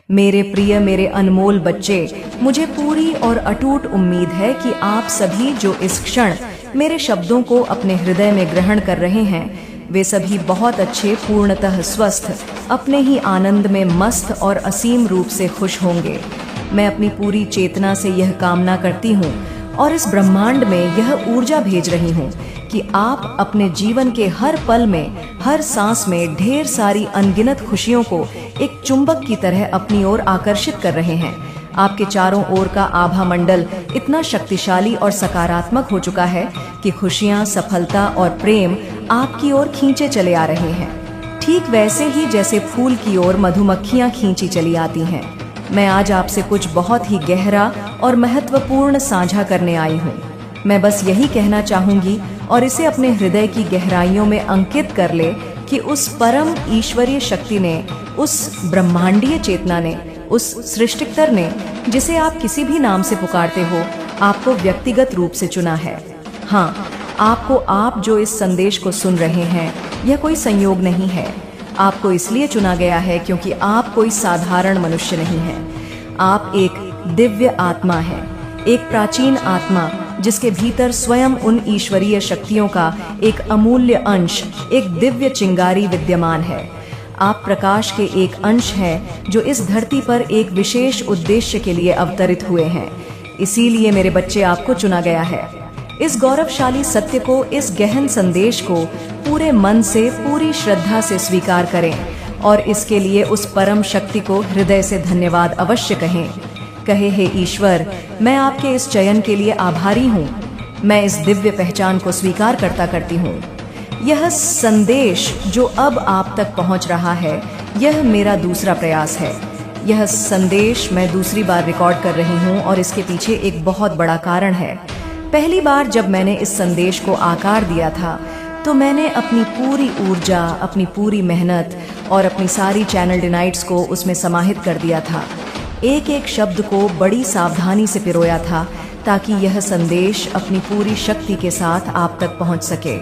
मेरे प्रिय, मेरे अनमोल बच्चे, मुझे पूरी और अटूट उम्मीद है कि आप सभी जो इस क्षण मेरे शब्दों को अपने हृदय में ग्रहण कर रहे हैं, वे सभी बहुत अच्छे, पूर्णतः स्वस्थ, अपने ही आनंद में मस्त और असीम रूप से खुश होंगे। मैं अपनी पूरी चेतना से यह कामना करती हूँ और इस ब्रह्मांड में यह ऊर्जा भेज रही हूँ कि आप अपने जीवन के हर पल में, हर सांस में ढेर सारी अनगिनत खुशियों को एक चुंबक की तरह अपनी ओर आकर्षित कर रहे हैं। आपके चारों ओर का आभा मंडल इतना शक्तिशाली और सकारात्मक हो चुका है कि खुशियां, सफलता और प्रेम आपकी ओर खींचे चले आ रहे हैं, ठीक वैसे ही जैसे फूल की ओर मधुमक्खियां खींची चली आती हैं। मैं आज आपसे कुछ बहुत ही गहरा और महत्वपूर्ण साझा करने आई हूँ। मैं बस यही कहना चाहूंगी और इसे अपने हृदय की गहराइयों में अंकित कर ले कि उस परम ईश्वरीय शक्ति ने, उस ब्रह्मांडीय चेतना ने, उस सृष्टिकर्ता ने, जिसे आप किसी भी नाम से पुकारते हो, आपको व्यक्तिगत रूप से चुना है। हाँ, आप जो इस संदेश को सुन रहे हैं, यह कोई संयोग नहीं है। आपको इसलिए चुना गया है क्योंकि आप कोई साधारण मनुष्य नहीं है। आप एक दिव्य आत्मा है, एक प्राचीन आत्मा जिसके भीतर स्वयं उन ईश्वरीय शक्तियों का एक अमूल्य अंश, एक दिव्य चिंगारी विद्यमान है। आप प्रकाश के एक अंश हैं जो इस धरती पर एक विशेष उद्देश्य के लिए अवतरित हुए हैं। इसीलिए मेरे बच्चे, आपको चुना गया है। इस गौरवशाली सत्य को, इस गहन संदेश को पूरे मन से, पूरी श्रद्धा से स्वीकार करें और इसके लिए उस परम शक्ति को हृदय से धन्यवाद अवश्य कहें। कहे, हे ईश्वर, मैं आपके इस चयन के लिए आभारी हूँ। मैं इस दिव्य पहचान को स्वीकार करती हूँ। यह संदेश जो अब आप तक पहुँच रहा है, यह मेरा दूसरा प्रयास है। यह संदेश मैं दूसरी बार रिकॉर्ड कर रही हूँ और इसके पीछे एक बहुत बड़ा कारण है। पहली बार जब मैंने इस संदेश को आकार दिया था, तो मैंने अपनी पूरी ऊर्जा, अपनी पूरी मेहनत और अपनी सारी चैनल डिनाइट्स को उसमें समाहित कर दिया था। एक एक शब्द को बड़ी सावधानी से पिरोया था ताकि यह संदेश अपनी पूरी शक्ति के साथ आप तक पहुंच सके।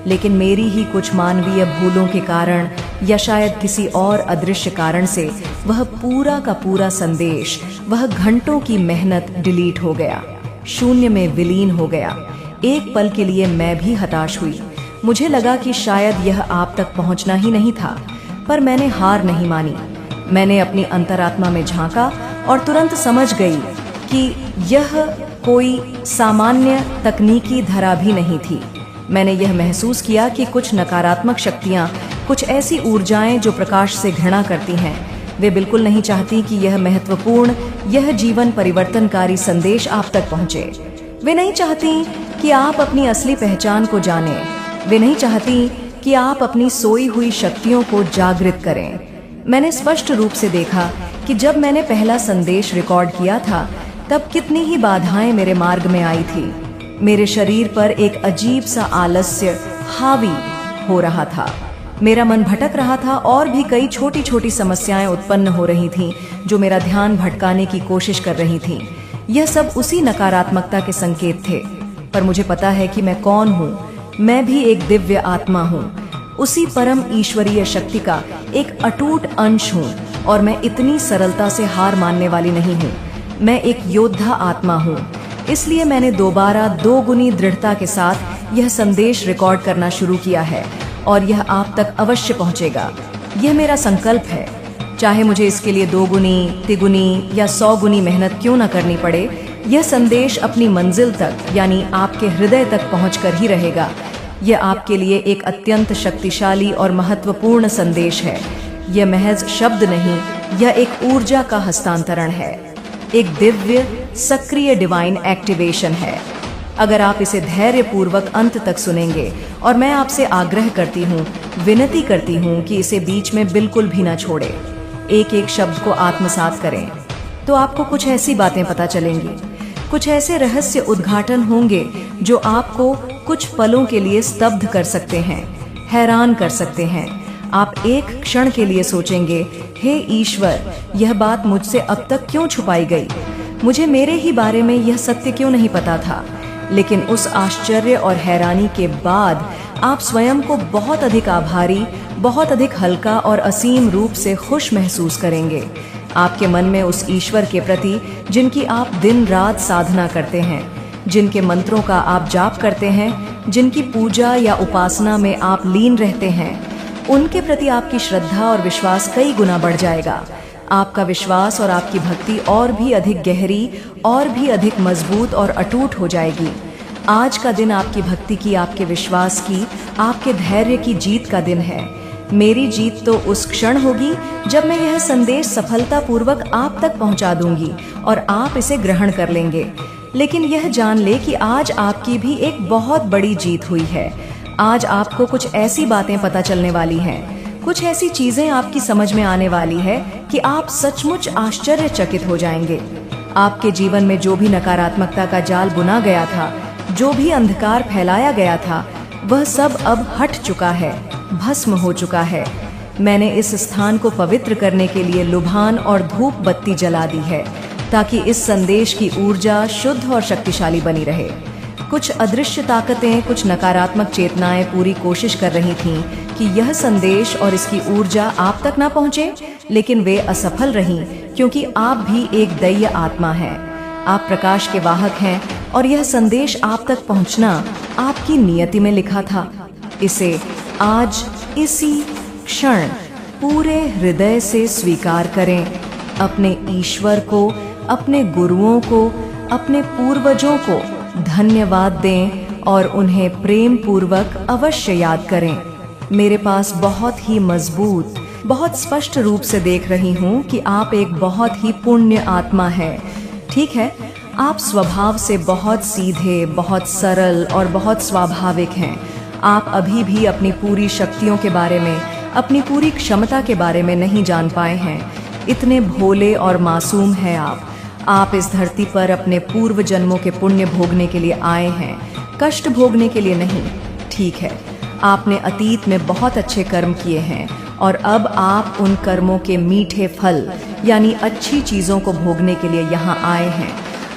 लेकिन मेरी ही कुछ मानवीय भूलों के कारण या शायद किसी और अदृश्य कारण से वह पूरा का पूरा संदेश, वह घंटों की मेहनत डिलीट हो गया, शून्य में विलीन हो गया। एक पल के लिए मैं भी हताश हुई। मुझे लगा कि शायद यह आप तक पहुंचना ही नहीं था, पर मैंने हार नहीं मानी। मैंने अपनी अंतरात्मा में झांका और तुरंत समझ गई कि यह कोई सामान्य तकनीकी धरा भी नहीं थी। मैंने यह महसूस किया कि कुछ नकारात्मक शक्तियां, कुछ ऐसी ऊर्जाएं जो प्रकाश से घृणा करती हैं, वे बिल्कुल नहीं चाहती कि यह महत्वपूर्ण, यह जीवन परिवर्तनकारी संदेश आप तक पहुंचे। वे नहीं चाहती कि आप अपनी असली पहचान को जानें। वे नहीं चाहती कि आप अपनी सोई हुई शक्तियों को जागृत करें। मैंने स्पष्ट रूप से देखा कि जब मैंने पहला संदेश रिकॉर्ड किया था, तब कितनी ही बाधाएं मेरे मार्ग में आई थी। मेरे शरीर पर एक अजीब सा आलस्य हावी हो रहा था। मेरा मन भटक रहा था और भी कई छोटी छोटी समस्याएं उत्पन्न हो रही थीं जो मेरा ध्यान भटकाने की कोशिश कर रही थीं। यह सब उसी नकारात्मकता के संकेत थे। पर मुझे पता है कि मैं कौन हूँ। मैं भी एक दिव्य आत्मा हूँ, उसी परम ईश्वरीय शक्ति का एक अटूट अंश हूँ और मैं इतनी सरलता से हार मानने वाली नहीं हूँ। मैं एक योद्धा आत्मा हूँ। इसलिए मैंने दोबारा दोगुनी दृढ़ता के साथ यह संदेश रिकॉर्ड करना शुरू किया है और यह आप तक अवश्य पहुँचेगा। यह मेरा संकल्प है। चाहे मुझे इसके लिए दोगुनी, तिगुनी या 100 गुनी मेहनत क्यों न करनी पड़े, यह संदेश अपनी मंजिल तक, यानी आपके हृदय तक पहुँचकर ही रहेगा। यह आपके लिए एक अत्यंत शक्तिशाली और महत्वपूर्ण संदेश है। यह महज शब्द नहीं, यह एक ऊर्जा का हस्तांतरण है, एक दिव्य सक्रिय डिवाइन एक्टिवेशन है। अगर आप इसे धैर्यपूर्वक अंत तक सुनेंगे, और मैं आपसे आग्रह करती हूँ, विनती करती हूँ कि इसे बीच में बिल्कुल भी ना छोड़े, एक एक शब्द को आत्मसात करें, तो आपको कुछ ऐसी बातें पता चलेंगी, कुछ ऐसे रहस्य उद्घाटन होंगे जो आपको कुछ पलों के लिए स्तब्ध कर सकते हैं, हैरान कर सकते हैं। आप एक क्षण के लिए सोचेंगे, हे ईश्वर, यह बात मुझसे अब तक क्यों छुपाई गई? मुझे मेरे ही बारे में यह सत्य क्यों नहीं पता था? लेकिन उस आश्चर्य और हैरानी के बाद आप स्वयं को बहुत अधिक आभारी, बहुत अधिक हल्का और असीम रूप से खुश महसूस करेंगे। आपके मन में उस ईश्वर के प्रति जिनकी आप दिन रात साधना करते हैं, जिनके मंत्रों का आप जाप करते हैं, जिनकी पूजा या उपासना में आप लीन रहते हैं, उनके प्रति आपकी श्रद्धा और विश्वास कई गुना बढ़ जाएगा। आपका विश्वास और आपकी भक्ति और भी अधिक गहरी और भी अधिक मजबूत और अटूट हो जाएगी। आज का दिन आपकी भक्ति की, आपके विश्वास की, आपके धैर्य की जीत का दिन है। मेरी जीत तो उस क्षण होगी जब मैं यह संदेश सफलतापूर्वक आप तक पहुंचा दूंगी और आप इसे ग्रहण कर लेंगे। लेकिन यह जान ले कि आज आपकी भी एक बहुत बड़ी जीत हुई है। आज आपको कुछ ऐसी बातें पता चलने वाली हैं, कुछ ऐसी चीजें आपकी समझ में आने वाली है कि आप सचमुच आश्चर्यचकित हो जाएंगे। आपके जीवन में जो भी नकारात्मकता का जाल बुना गया था, जो भी अंधकार फैलाया गया था, वह सब अब हट चुका है, भस्म हो चुका है। मैंने इस स्थान को पवित्र करने के लिए लुभान और धूप बत्ती जला दी है, ताकि इस संदेश की ऊर्जा शुद्ध और शक्तिशाली बनी रहे। कुछ अदृश्य ताकतें, कुछ नकारात्मक चेतनाएं पूरी कोशिश कर रही थीं कि यह संदेश और इसकी ऊर्जा आप तक ना पहुंचे, लेकिन वे असफल रहीं, क्योंकि आप भी एक दैव्य आत्मा हैं। आप प्रकाश के वाहक हैं और यह संदेश आप तक पहुंचना आपकी नियति में लिखा था। इसे आज इसी क्षण पूरे हृदय से स्वीकार करें। अपने ईश्वर को, अपने गुरुओं को, अपने पूर्वजों को धन्यवाद दें और उन्हें प्रेम पूर्वक अवश्य याद करें। मेरे पास बहुत ही मजबूत, बहुत स्पष्ट रूप से देख रही हूँ कि आप एक बहुत ही पुण्य आत्मा है। ठीक है, आप स्वभाव से बहुत सीधे, बहुत सरल और बहुत स्वाभाविक हैं। आप अभी भी अपनी पूरी शक्तियों के बारे में, अपनी पूरी क्षमता के बारे में नहीं जान पाए हैं। इतने भोले और मासूम हैं आप इस धरती पर अपने पूर्व जन्मों के पुण्य भोगने के लिए आए हैं, कष्ट भोगने के लिए नहीं। ठीक है, आपने अतीत में बहुत अच्छे कर्म किए हैं और अब आप उन कर्मों के मीठे फल यानी अच्छी चीजों को भोगने के लिए यहाँ आए हैं।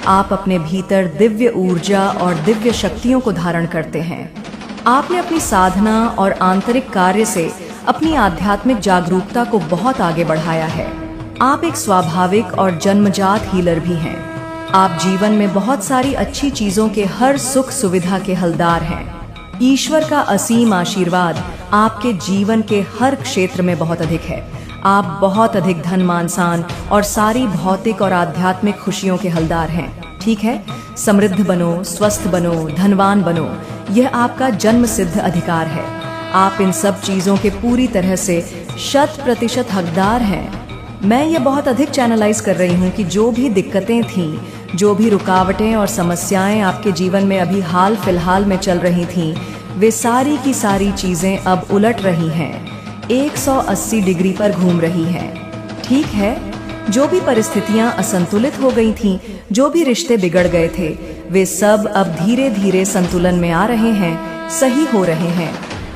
आप अपने भीतर दिव्य ऊर्जा और दिव्य शक्तियों को धारण करते हैं। आपने अपनी साधना और आंतरिक कार्य से अपनी आध्यात्मिक जागरूकता को बहुत आगे बढ़ाया है। आप एक स्वाभाविक और जन्मजात हीलर भी हैं। आप जीवन में बहुत सारी अच्छी चीजों के हर सुख सुविधा के हलदार हैं। ईश्वर का असीम आशीर्वाद आपके जीवन के हर क्षेत्र में बहुत अधिक है। आप बहुत अधिक धन मान और सारी भौतिक और आध्यात्मिक खुशियों के हलदार हैं। ठीक है, समृद्ध बनो, स्वस्थ बनो, धनवान बनो, यह आपका जन्म सिद्ध अधिकार है। आप इन सब चीजों के पूरी तरह से 100% हकदार हैं। मैं ये बहुत अधिक चैनलाइज कर रही हूँ कि जो भी दिक्कतें थीं, जो भी रुकावटें और समस्याएं आपके जीवन में अभी हाल फिलहाल में चल रही थीं, वे सारी की सारी चीजें अब उलट रही हैं, 180 डिग्री पर घूम रही हैं। ठीक है, जो भी परिस्थितियां असंतुलित हो गई थीं, जो भी रिश्ते बिगड़ गए थे, वे सब अब धीरे धीरे संतुलन में आ रहे हैं, सही हो रहे हैं।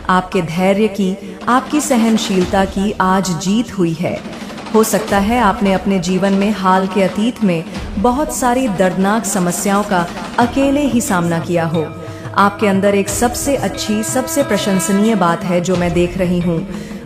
आपके धैर्य की, आपकी सहनशीलता की आज जीत हुई है। हो सकता है आपने अपने जीवन में हाल के अतीत में बहुत सारी दर्दनाक समस्याओं का अकेले ही सामना किया हो। आपके अंदर एक सबसे अच्छी, सबसे प्रशंसनीय बात है जो मैं देख रही हूँ,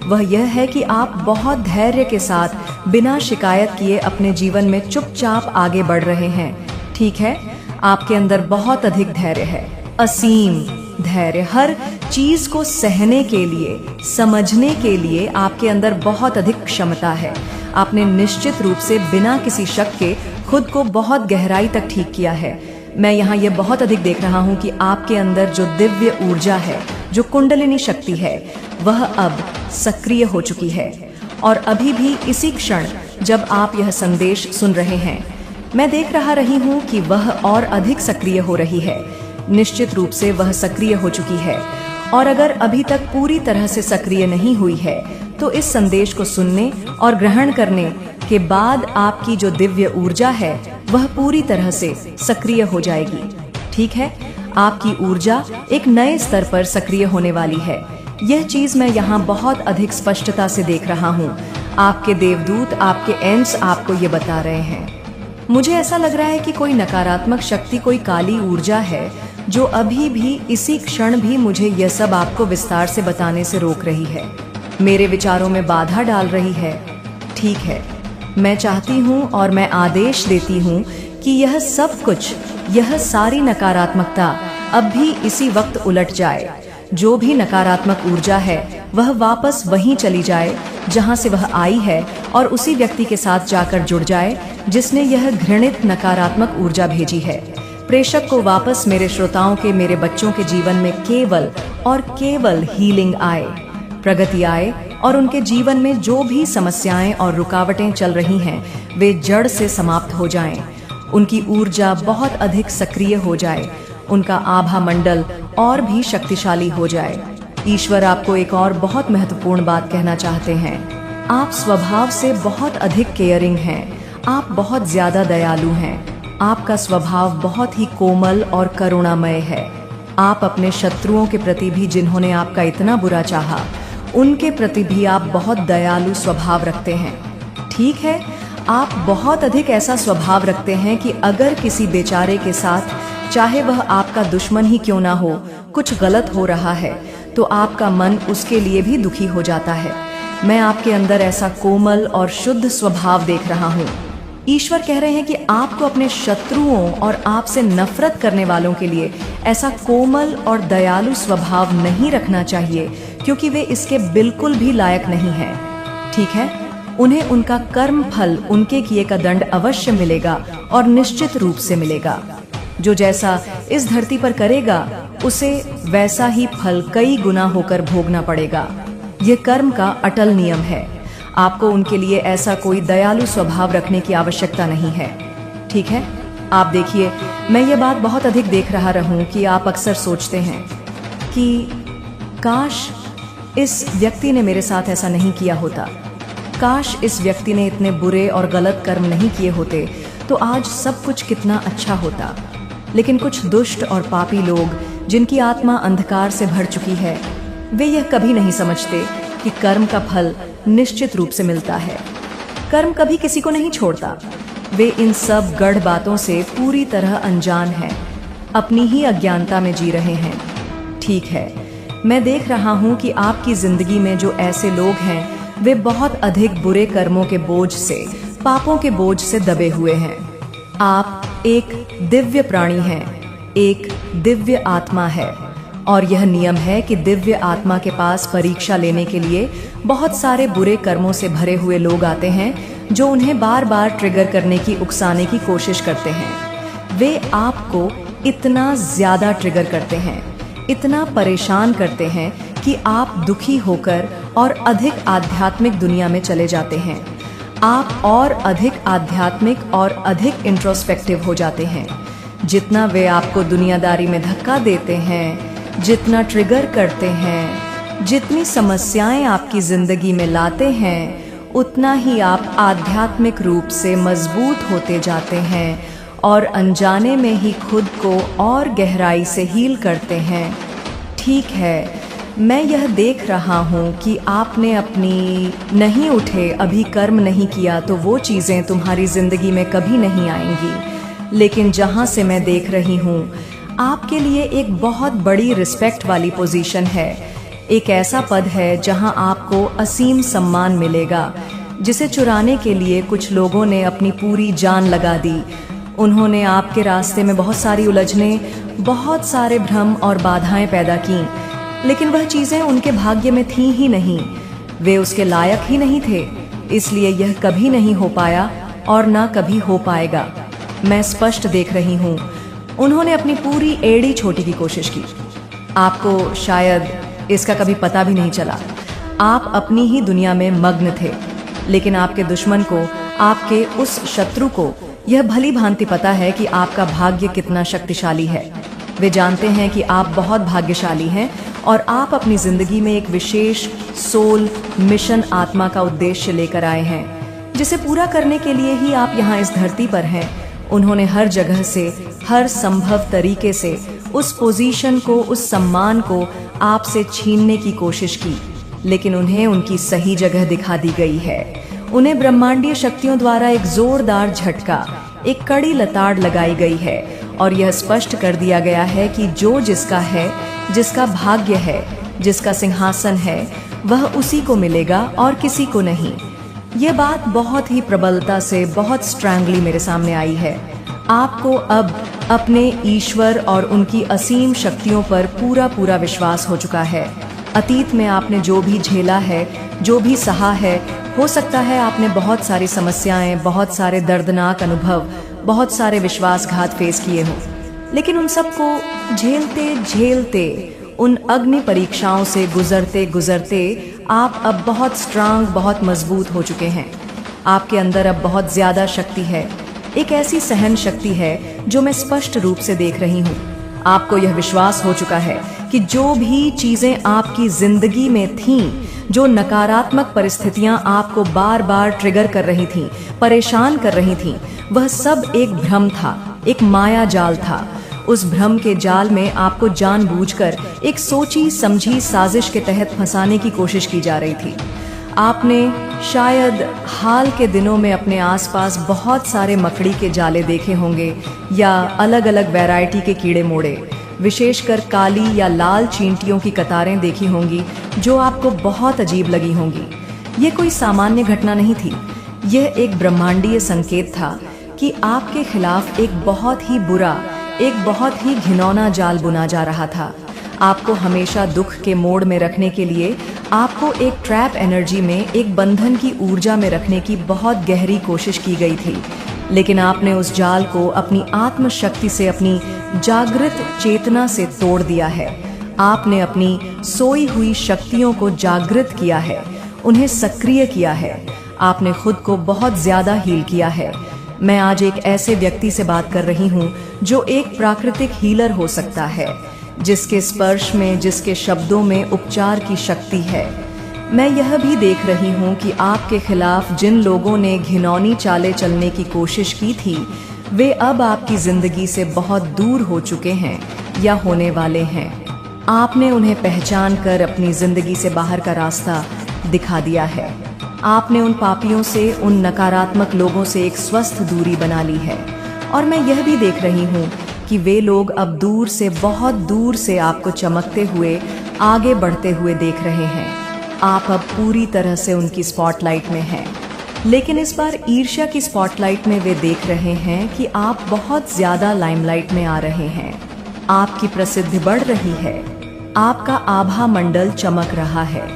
वह यह है कि आप बहुत धैर्य के साथ बिना शिकायत किए अपने जीवन में चुपचाप आगे बढ़ रहे हैं। ठीक है, आपके अंदर बहुत अधिक धैर्य है, असीम धैर्य। हर चीज को सहने के लिए, समझने के लिए आपके अंदर बहुत अधिक क्षमता है। आपने निश्चित रूप से बिना किसी शक के खुद को बहुत गहराई तक ठीक किया है। मैं यहाँ ये बहुत अधिक देख रहा हूँ कि आपके अंदर जो दिव्य ऊर्जा है, जो कुंडलिनी शक्ति है, वह अब सक्रिय हो चुकी है। और अभी भी इसी क्षण जब आप यह संदेश सुन रहे हैं, मैं देख रही हूँ कि वह और अधिक सक्रिय हो रही है। निश्चित रूप से वह सक्रिय हो चुकी है, और अगर अभी तक पूरी तरह से सक्रिय नहीं हुई है तो इस संदेश को सुनने और ग्रहण करने के बाद आपकी जो दिव्य ऊर्जा है वह पूरी तरह से सक्रिय हो जाएगी। ठीक है, आपकी ऊर्जा एक नए स्तर पर सक्रिय होने वाली है। यह चीज मैं यहाँ बहुत अधिक स्पष्टता से देख रहा हूँ। आपके देवदूत, आपके एंड्स आपको ये बता रहे हैं। मुझे ऐसा लग रहा है कि कोई नकारात्मक शक्ति, कोई काली ऊर्जा है जो अभी भी इसी क्षण भी मुझे यह सब आपको विस्तार से बताने से रोक रही है, मेरे विचारों में बाधा डाल रही है। ठीक है, मैं चाहती हूँ और मैं आदेश देती हूँ कि यह सब कुछ, यह सारी नकारात्मकता अब भी इसी वक्त उलट जाए। जो भी नकारात्मक ऊर्जा है वह वापस वहीं चली जाए जहां से वह आई है और उसी व्यक्ति के साथ जाकर जुड़ जाए जिसने यह घृणित नकारात्मक ऊर्जा भेजी है। प्रेषक को वापस मेरे श्रोताओं के, मेरे बच्चों के जीवन में केवल और केवल हीलिंग आए, प्रगति आए और उनके जीवन में जो भी समस्याएं और रुकावटें चल रही हैं वे जड़ से समाप्त हो जाएं। उनकी ऊर्जा बहुत अधिक सक्रिय हो जाए, उनका आभा मंडल और भी शक्तिशाली हो जाए। ईश्वर आपको एक और बहुत महत्वपूर्ण बात कहना चाहते हैं। आप स्वभाव से बहुत अधिक केयरिंग हैं, आप बहुत ज्यादा दयालु हैं। आपका स्वभाव बहुत ही कोमल और करुणामय है। आप अपने शत्रुओं के प्रति भी, जिन्होंने आपका इतना बुरा चाहा, उनके प्रति भी आप बहुत दयालु स्वभाव रखते हैं। ठीक है, आप बहुत अधिक ऐसा स्वभाव रखते हैं कि अगर किसी बेचारे के साथ, चाहे वह आपका दुश्मन ही क्यों ना हो, कुछ गलत हो रहा है तो आपका मन उसके लिए भी दुखी हो जाता है। मैं आपके अंदर ऐसा कोमल और शुद्ध स्वभाव देख रहा हूँ। ईश्वर कह रहे हैं कि आपको अपने शत्रुओं और आपसे नफरत करने वालों के लिए ऐसा कोमल और दयालु स्वभाव नहीं रखना चाहिए, क्योंकि वे इसके बिल्कुल भी लायक नहीं हैं। ठीक है, उन्हें उनका कर्म फल, उनके किए का दंड अवश्य मिलेगा और निश्चित रूप से मिलेगा। जो जैसा इस धरती पर करेगा उसे वैसा ही फल कई गुना होकर भोगना पड़ेगा। यह कर्म का अटल नियम है। आपको उनके लिए ऐसा कोई दयालु स्वभाव रखने की आवश्यकता नहीं है। ठीक है, आप देखिए, मैं ये बात बहुत अधिक देख रहा रहूं कि आप अक्सर सोचते हैं कि काश इस व्यक्ति ने मेरे साथ ऐसा नहीं किया होता, काश इस व्यक्ति ने इतने बुरे और गलत कर्म नहीं किए होते तो आज सब कुछ कितना अच्छा होता। लेकिन कुछ दुष्ट और पापी लोग, जिनकी आत्मा अंधकार से भर चुकी है, वे यह कभी नहीं समझते कि कर्म का फल निश्चित रूप से मिलता है। कर्म कभी किसी को नहीं छोड़ता। वे इन सब गढ़ बातों से पूरी तरह अनजान हैं, अपनी ही अज्ञानता में जी रहे हैं। ठीक है, मैं देख रहा हूं कि आपकी जिंदगी में जो ऐसे लोग हैं वे बहुत अधिक बुरे कर्मों के बोझ से, पापों के बोझ से दबे हुए हैं। आप एक दिव्य प्राणी हैं, एक दिव्य आत्मा है, और यह नियम है कि दिव्य आत्मा के पास परीक्षा लेने के लिए बहुत सारे बुरे कर्मों से भरे हुए लोग आते हैं जो उन्हें बार बार ट्रिगर करने की, उकसाने की कोशिश करते हैं। वे आपको इतना ज्यादा ट्रिगर करते हैं, इतना परेशान करते हैं कि आप दुखी होकर और अधिक आध्यात्मिक दुनिया में चले जाते हैं। आप और अधिक आध्यात्मिक और अधिक इंट्रोस्पेक्टिव हो जाते हैं। जितना वे आपको दुनियादारी में धक्का देते हैं, जितना ट्रिगर करते हैं, जितनी समस्याएं आपकी जिंदगी में लाते हैं, उतना ही आप आध्यात्मिक रूप से मजबूत होते जाते हैं और अनजाने में ही खुद को और गहराई से हील करते हैं। ठीक है, मैं यह देख रहा हूँ कि आपने अपनी नहीं उठे, अभी कर्म नहीं किया तो वो चीज़ें तुम्हारी जिंदगी में कभी नहीं आएंगी। लेकिन जहाँ से मैं देख रही हूँ, आपके लिए एक बहुत बड़ी रिस्पेक्ट वाली पोजीशन है। एक ऐसा पद है जहाँ आपको असीम सम्मान मिलेगा, जिसे चुराने के लिए कुछ लोगों ने अपनी पूरी जान लगा दी। उन्होंने आपके रास्ते में बहुत सारी उलझनें, बहुत सारे भ्रम और बाधाएं पैदा की, लेकिन वह चीजें उनके भाग्य में थी ही नहीं। वे उसके लायक ही नहीं थे, इसलिए यह कभी नहीं हो पाया और ना कभी हो पाएगा। मैं स्पष्ट देख रही हूँ, उन्होंने अपनी पूरी एड़ी छोटी की कोशिश की। आपको शायद इसका कभी पता भी नहीं चला। आप अपनी ही दुनिया में मग्न थे, लेकिन आपके दुश्मन को, आपके उस शत्रु को यह भली भांति पता है कि आपका भाग्य कितना शक्तिशाली है। वे जानते हैं कि आप बहुत भाग्यशाली हैं और आप अपनी जिंदगी में एक विशेष सोल मिशन, आत्मा का उद्देश्य लेकर आए हैं, जिसे पूरा करने के लिए ही आप यहाँ इस धरती पर हैं। उन्होंने हर जगह से, हर संभव तरीके से उस पोजीशन को, उस सम्मान को आपसे छीनने की कोशिश की, लेकिन उन्हें उनकी सही जगह दिखा दी गई है। उन्हें ब्रह्मांडीय शक्तियों द्वारा एक जोरदार झटका, एक कड़ी लताड़ लगाई गई है और यह स्पष्ट कर दिया गया है कि जो जिसका है, जिसका भाग्य है, जिसका सिंहासन है, वह उसी को मिलेगा और किसी को नहीं। ये बात बहुत ही प्रबलता से, बहुत स्ट्रांगली मेरे सामने आई है। आपको अब अपने ईश्वर और उनकी असीम शक्तियों पर पूरा पूरा विश्वास हो चुका है। अतीत में आपने जो भी झेला है, जो भी सहा है, हो सकता है आपने बहुत सारी समस्याएं, बहुत सारे दर्दनाक अनुभव, बहुत सारे विश्वासघात फेस किए हों, लेकिन उन सबको झेलते झेलते, उन अग्नि परीक्षाओं से गुजरते गुजरते आप अब बहुत स्ट्रांग, बहुत मजबूत हो चुके हैं। आपके अंदर अब बहुत ज्यादा शक्ति है, एक ऐसी सहन शक्ति है जो मैं स्पष्ट रूप से देख रही हूँ। आपको यह विश्वास हो चुका है कि जो भी चीजें आपकी जिंदगी में थीं, जो नकारात्मक परिस्थितियां आपको बार बार ट्रिगर कर रही थीं, परेशान कर रही थीं, वह सब एक भ्रम था, एक माया जाल था। उस भ्रम के जाल में आपको जानबूझकर एक सोची समझी साजिश के तहत फंसाने की कोशिश की जा रही थी। आपने शायद हाल के दिनों में अपने आसपास बहुत सारे मकड़ी के जाले देखे होंगे या अलग अलग वैरायटी के कीड़े मोड़े, विशेषकर काली या लाल चींटियों की कतारें देखी होंगी जो आपको बहुत अजीब लगी होंगी। ये कोई सामान्य घटना नहीं थी, यह एक ब्रह्मांडीय संकेत था कि आपके खिलाफ एक बहुत ही बुरा, एक बहुत ही घिनौना जाल बुना जा रहा था। आपको हमेशा दुख के मोड़ में रखने के लिए, आपको एक ट्रैप एनर्जी में, एक बंधन की ऊर्जा में रखने की बहुत गहरी कोशिश की गई थी, लेकिन आपने उस जाल को अपनी आत्मशक्ति से, अपनी जागृत चेतना से तोड़ दिया है। आपने अपनी सोई हुई शक्तियों को जागृत किया है, उन्हें सक्रिय किया है। आपने खुद को बहुत ज्यादा हील किया है। मैं आज एक ऐसे व्यक्ति से बात कर रही हूँ जो एक प्राकृतिक हीलर हो सकता है, जिसके स्पर्श में, जिसके शब्दों में उपचार की शक्ति है। मैं यह भी देख रही हूँ कि आपके खिलाफ जिन लोगों ने घिनौनी चालें चलने की कोशिश की थी, वे अब आपकी जिंदगी से बहुत दूर हो चुके हैं या होने वाले हैं। आपने उन्हें पहचान कर अपनी जिंदगी से बाहर का रास्ता दिखा दिया है। आपने उन पापियों से, उन नकारात्मक लोगों से एक स्वस्थ दूरी बना ली है। और मैं यह भी देख रही हूँ कि वे लोग अब दूर से, बहुत दूर से आपको चमकते हुए, आगे बढ़ते हुए देख रहे हैं। आप अब पूरी तरह से उनकी स्पॉटलाइट में हैं। लेकिन इस बार ईर्ष्या की स्पॉटलाइट में वे देख रहे हैं कि आप बहुत ज्यादा लाइमलाइट में आ रहे हैं। आपकी प्रसिद्धि बढ़ रही है, आपका आभा मंडल चमक रहा है।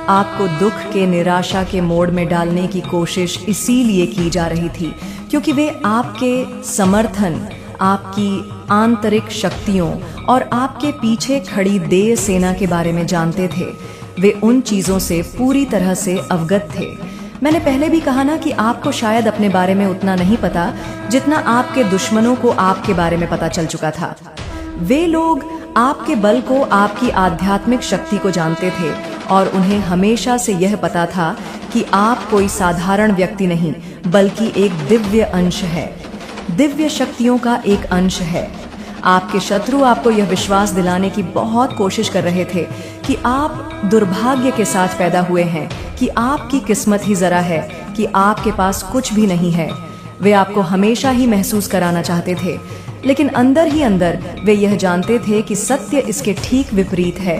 आपको दुख के, निराशा के मोड़ में डालने की कोशिश इसीलिए की जा रही थी क्योंकि वे आपके समर्थन, आपकी आंतरिक शक्तियों और आपके पीछे खड़ी देय सेना के बारे में जानते थे। वे उन चीजों से पूरी तरह से अवगत थे। मैंने पहले भी कहा ना कि आपको शायद अपने बारे में उतना नहीं पता जितना आपके दुश्मनों को आपके बारे में पता चल चुका था। वे लोग आपके बल को, आपकी आध्यात्मिक शक्ति को जानते थे और उन्हें हमेशा से यह पता था कि आप कोई साधारण व्यक्ति नहीं, बल्कि एक दिव्य अंश है, दिव्य शक्तियों का एक अंश है। आपके शत्रु आपको यह विश्वास दिलाने की बहुत कोशिश कर रहे थे कि आप दुर्भाग्य के साथ पैदा हुए हैं, कि आपकी किस्मत ही जरा है, कि आपके पास कुछ भी नहीं है। वे आपको हमेशा ही महसूस कराना चाहते थे, लेकिन अंदर ही अंदर वे यह जानते थे कि सत्य इसके ठीक विपरीत है।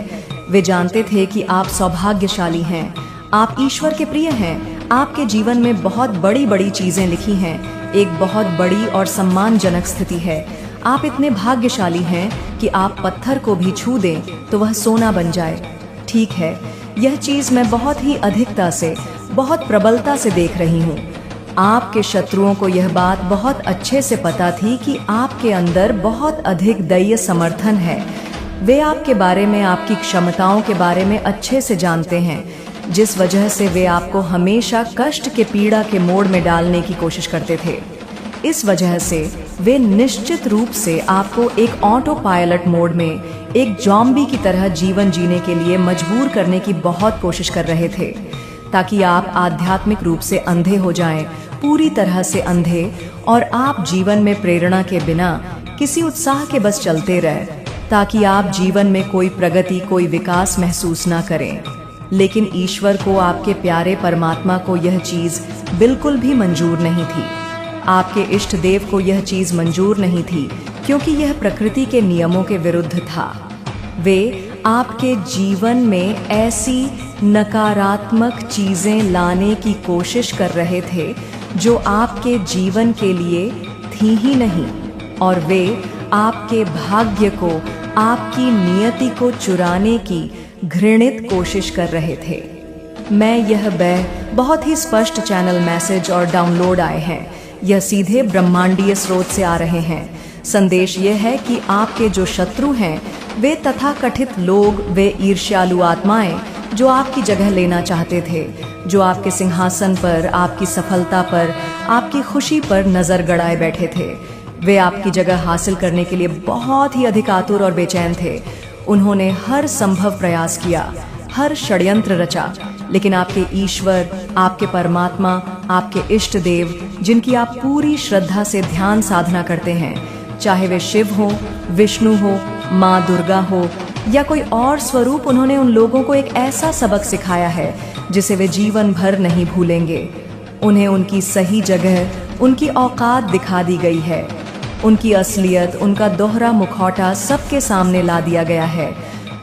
वे जानते थे कि आप सौभाग्यशाली हैं, आप ईश्वर के प्रिय हैं, आपके जीवन में बहुत बड़ी बड़ी चीजें लिखी हैं, एक बहुत बड़ी और सम्मानजनक स्थिति है। आप इतने भाग्यशाली हैं कि आप पत्थर को भी छू दें तो वह सोना बन जाए। ठीक है, यह चीज मैं बहुत ही अधिकता से, बहुत प्रबलता से देख रही हूँ। आपके शत्रुओं को यह बात बहुत अच्छे से पता थी कि आपके अंदर बहुत अधिक दैय समर्थन है। वे आपके बारे में, आपकी क्षमताओं के बारे में अच्छे से जानते हैं, जिस वजह से वे आपको हमेशा कष्ट के, पीड़ा के मोड़ में डालने की कोशिश करते थे। इस वजह से वे निश्चित रूप से आपको एक ऑटो पायलट मोड में, एक ज़ॉम्बी की तरह जीवन जीने के लिए मजबूर करने की बहुत कोशिश कर रहे थे, ताकि आप आध्यात्मिक रूप से अंधे हो जाएं, पूरी तरह से अंधे, और आप जीवन में प्रेरणा के बिना, किसी उत्साह के बस चलते रहे, ताकि आप जीवन में कोई प्रगति, कोई विकास महसूस ना करें। लेकिन ईश्वर को, आपके प्यारे परमात्मा को यह चीज बिल्कुल भी मंजूर नहीं थी। आपके इष्ट देव को यह चीज मंजूर नहीं थी, क्योंकि यह प्रकृति के नियमों के विरुद्ध था। वे आपके जीवन में ऐसी नकारात्मक चीजें लाने की कोशिश कर रहे थे जो आपके जीवन के लिए थी ही नहीं, और वे आपके भाग्य को, आपकी नियति को चुराने की घृणित कोशिश कर रहे थे। मैं यह बहुत ही स्पष्ट चैनल मैसेज और डाउनलोड आए हैं। यह सीधे ब्रह्मांडीय स्रोत से आ रहे हैं। संदेश यह है कि आपके जो शत्रु हैं, वे तथाकथित लोग, वे ईर्ष्यालु आत्माएं जो आपकी जगह लेना चाहते थे, जो आपके सिंहासन पर, आपकी सफलता पर, आपकी खुशी पर नजर गड़ाए बैठे थे। वे आपकी जगह हासिल करने के लिए बहुत ही अधिक आतुर और बेचैन थे। उन्होंने हर संभव प्रयास किया, हर षड्यंत्र रचा, लेकिन आपके ईश्वर, आपके परमात्मा, आपके इष्ट देव, जिनकी आप पूरी श्रद्धा से ध्यान साधना करते हैं, चाहे वे शिव हो, विष्णु हो, माँ दुर्गा हो या कोई और स्वरूप, उन्होंने उन लोगों को एक ऐसा सबक सिखाया है जिसे वे जीवन भर नहीं भूलेंगे। उन्हें उनकी सही जगह, उनकी औकात दिखा दी गई है। उनकी असलियत, उनका दोहरा मुखौटा सबके सामने ला दिया गया है।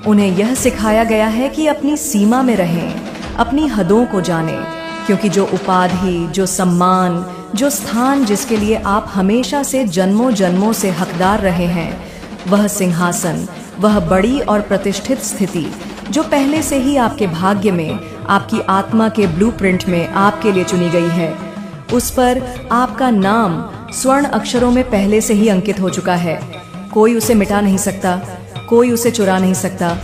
उन्हें यह सिखाया गया है कि अपनी सीमा में रहें, अपनी हदों को जानें, क्योंकि जो उपाधि, जो सम्मान, जो स्थान जिसके लिए आप हमेशा से जन्मों जन्मों से हकदार रहे हैं, वह सिंहासन, वह बड़ी और प्रतिष्ठित स्थिति जो पहले से ही आपके भाग्य में, आपकी आत्मा के ब्लूप्रिंट में आपके लिए चुनी गई है, उस पर आपका नाम स्वर्ण अक्षरों में पहले से ही अंकित हो चुका है। कोई उसे मिटा नहीं सकता, कोई उसे चुरा नहीं सकता।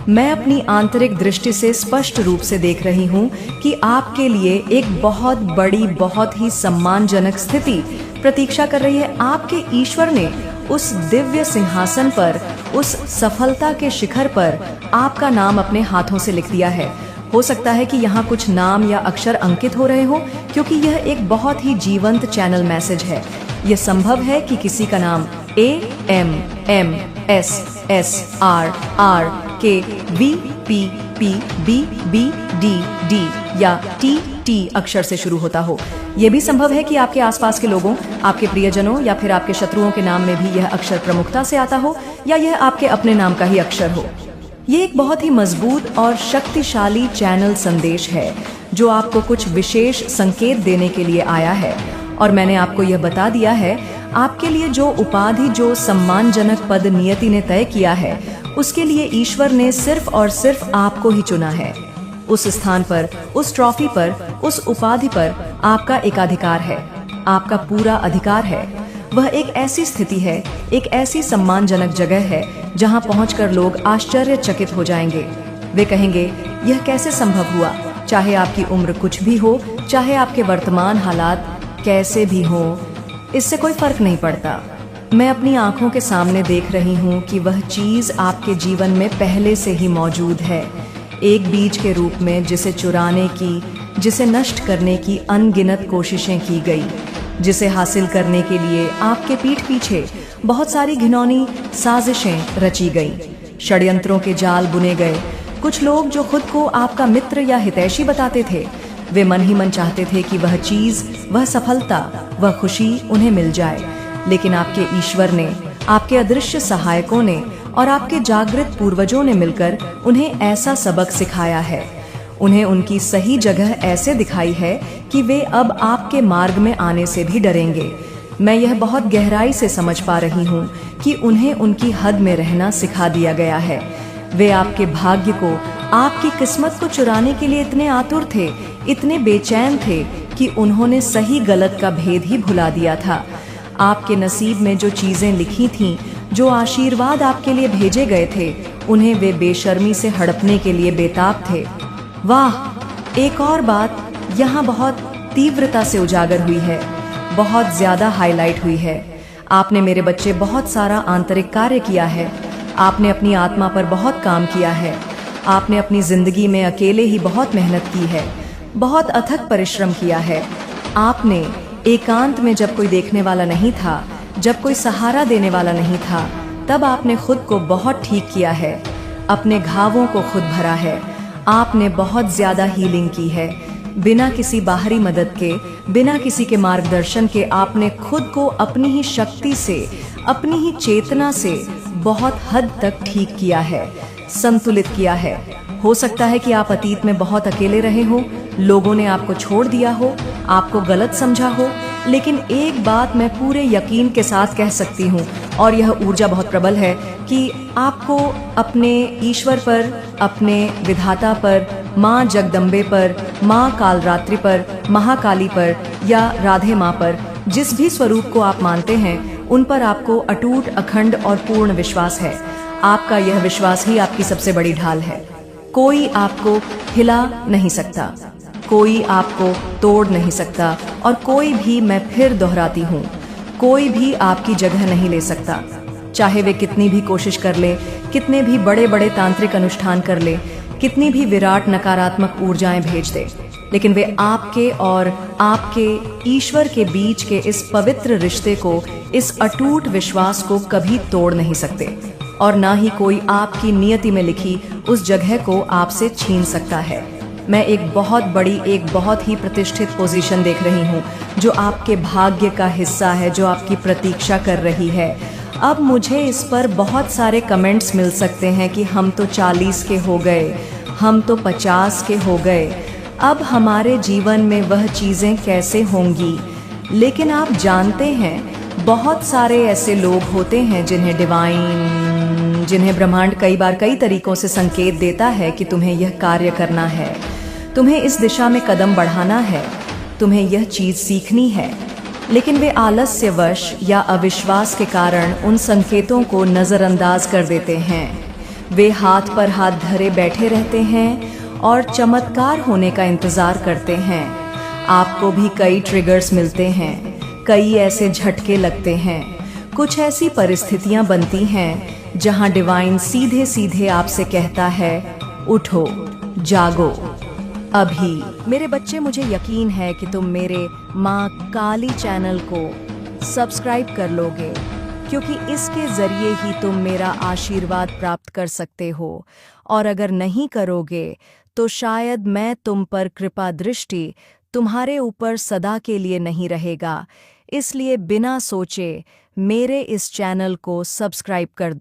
मैं अपनी आंतरिक दृष्टि से स्पष्ट रूप से देख रही हूँ कि आपके लिए एक बहुत बड़ी, बहुत ही सम्मानजनक स्थिति प्रतीक्षा कर रही है। आपके ईश्वर ने उस दिव्य सिंहासन पर, उस सफलता के शिखर पर आपका नाम अपने हाथों से लिख दिया है। हो सकता है कि यहाँ कुछ नाम या अक्षर अंकित हो रहे हो, क्योंकि यह एक बहुत ही जीवंत चैनल मैसेज है। यह संभव है कि किसी का नाम AMMSSRRKVPPBBD या TT अक्षर से शुरू होता हो। यह भी संभव है कि आपके आसपास के लोगों, आपके प्रियजनों या फिर आपके शत्रुओं के नाम में भी यह अक्षर प्रमुखता से आता हो, या यह आपके अपने नाम का ही अक्षर हो। ये एक बहुत ही मजबूत और शक्तिशाली चैनल संदेश है जो आपको कुछ विशेष संकेत देने के लिए आया है। और मैंने आपको यह बता दिया है, आपके लिए जो उपाधि, जो सम्मानजनक पद नियति ने तय किया है, उसके लिए ईश्वर ने सिर्फ और सिर्फ आपको ही चुना है। उस स्थान पर, उस ट्रॉफी पर, उस उपाधि पर आपका एकाधिकार है, आपका पूरा अधिकार है। वह एक ऐसी स्थिति है, एक ऐसी सम्मानजनक जगह है जहां पहुंचकर लोग आश्चर्यचकित हो जाएंगे। वे कहेंगे, यह कैसे संभव हुआ? चाहे आपकी उम्र कुछ भी हो, चाहे आपके वर्तमान हालात कैसे भी हो, इससे कोई फर्क नहीं पड़ता। मैं अपनी आंखों के सामने देख रही हूँ कि वह चीज आपके जीवन में पहले से ही मौजूद है, एक बीज के रूप में, जिसे चुराने की, जिसे नष्ट करने की अनगिनत कोशिशें की गई, जिसे हासिल करने के लिए आपके पीठ पीछे बहुत सारी घिनौनी साजिशें रची गई, षड्यंत्रों के जाल बुने गए। कुछ लोग जो खुद को आपका मित्र या हितैषी बताते थे, वे मन ही मन चाहते थे कि वह चीज, वह सफलता, वह खुशी उन्हें मिल जाए। लेकिन आपके ईश्वर ने, आपके अदृश्य सहायकों ने और आपके जागृत पूर्वजों ने मिलकर उन्हें ऐसा सबक सिखाया है, उन्हें उनकी सही जगह ऐसे दिखाई है कि वे अब आपके मार्ग में आने से भी डरेंगे। मैं यह बहुत गहराई से समझ पा रही हूँ कि उन्हें उनकी हद में रहना सिखा दिया गया है। वे आपके भाग्य को, आपकी किस्मत को चुराने के लिए इतने आतुर थे, इतने बेचैन थे कि उन्होंने सही गलत का भेद ही भुला दिया था। आपके नसीब में जो चीजें लिखी थीं, जो आशीर्वाद आपके लिए भेजे गए थे, उन्हें वे बेशर्मी से हड़पने के लिए बेताब थे। वाह, एक और बात यहाँ बहुत तीव्रता से उजागर हुई है, बहुत ज्यादा हाईलाइट हुई है। आपने मेरे बच्चे बहुत सारा आंतरिक कार्य किया है। आपने अपनी आत्मा पर बहुत काम किया है। आपने अपनी जिंदगी में अकेले ही बहुत मेहनत की है, बहुत अथक परिश्रम किया है। आपने एकांत में, जब कोई देखने वाला नहीं था, जब कोई सहारा देने वाला नहीं था, तब आपने खुद को बहुत ठीक किया है, अपने घावों को खुद भरा है। आपने बहुत ज्यादा हीलिंग की है, बिना किसी बाहरी मदद के, बिना किसी के मार्गदर्शन के। आपने खुद को अपनी ही शक्ति से, अपनी ही चेतना से बहुत हद तक ठीक किया है, संतुलित किया है। हो सकता है कि आप अतीत में बहुत अकेले रहे हो, लोगों ने आपको छोड़ दिया हो, आपको गलत समझा हो, लेकिन एक बात मैं पूरे यकीन के साथ कह सकती हूँ, और यह ऊर्जा बहुत प्रबल है, कि आपको अपने ईश्वर पर, अपने विधाता पर, माँ जगदम्बे पर, माँ कालरात्रि पर, महाकाली पर या राधे माँ पर, जिस भी स्वरूप को आप मानते हैं, उन पर आपको अटूट, अखंड और पूर्ण विश्वास है। आपका यह विश्वास ही आपकी सबसे बड़ी ढाल है। कोई आपको हिला नहीं सकता, कोई आपको तोड़ नहीं सकता, और कोई भी, मैं फिर दोहराती हूँ, कोई भी आपकी जगह नहीं ले सकता। चाहे वे कितनी भी कोशिश कर ले, कितने भी बड़े बड़े तांत्रिक अनुष्ठान कर ले, कितनी भी विराट नकारात्मक ऊर्जाएं भेज दे, लेकिन वे आपके और आपके ईश्वर के बीच के इस पवित्र रिश्ते को, इस अटूट विश्वास को कभी तोड़ नहीं सकते, और ना ही कोई आपकी नियति में लिखी उस जगह को आपसे छीन सकता है। मैं एक बहुत बड़ी, एक बहुत ही प्रतिष्ठित पोजीशन देख रही हूँ, जो आपके भाग्य का हिस्सा है, जो आपकी प्रतीक्षा कर रही है। अब मुझे इस पर बहुत सारे कमेंट्स मिल सकते हैं कि हम तो 40 के हो गए, हम तो 50 के हो गए, अब हमारे जीवन में वह चीज़ें कैसे होंगी। लेकिन आप जानते हैं, बहुत सारे ऐसे लोग होते हैं जिन्हें डिवाइन, जिन्हें ब्रह्मांड कई बार कई तरीकों से संकेत देता है कि तुम्हें यह कार्य करना है, तुम्हें इस दिशा में कदम बढ़ाना है, तुम्हें यह चीज़ सीखनी है, लेकिन वे आलस्यवश या अविश्वास के कारण उन संकेतों को नज़रअंदाज कर देते हैं। वे हाथ पर हाथ धरे बैठे रहते हैं और चमत्कार होने का इंतज़ार करते हैं। आपको भी कई ट्रिगर्स मिलते हैं, कई ऐसे झटके लगते हैं, कुछ ऐसी परिस्थितियां बनती हैं जहां डिवाइन सीधे सीधे आपसे कहता है, उठो, जागो अभी। मेरे बच्चे, मुझे यकीन है कि तुम मेरे माँ काली चैनल को सब्सक्राइब कर लोगे, क्योंकि इसके जरिए ही तुम मेरा आशीर्वाद प्राप्त कर सकते हो, और अगर नहीं करोगे तो शायद मैं तुम पर कृपा दृष्टि तुम्हारे ऊपर सदा के लिए नहीं रहेगा। इसलिए बिना सोचे मेरे इस चैनल को सब्सक्राइब कर दो।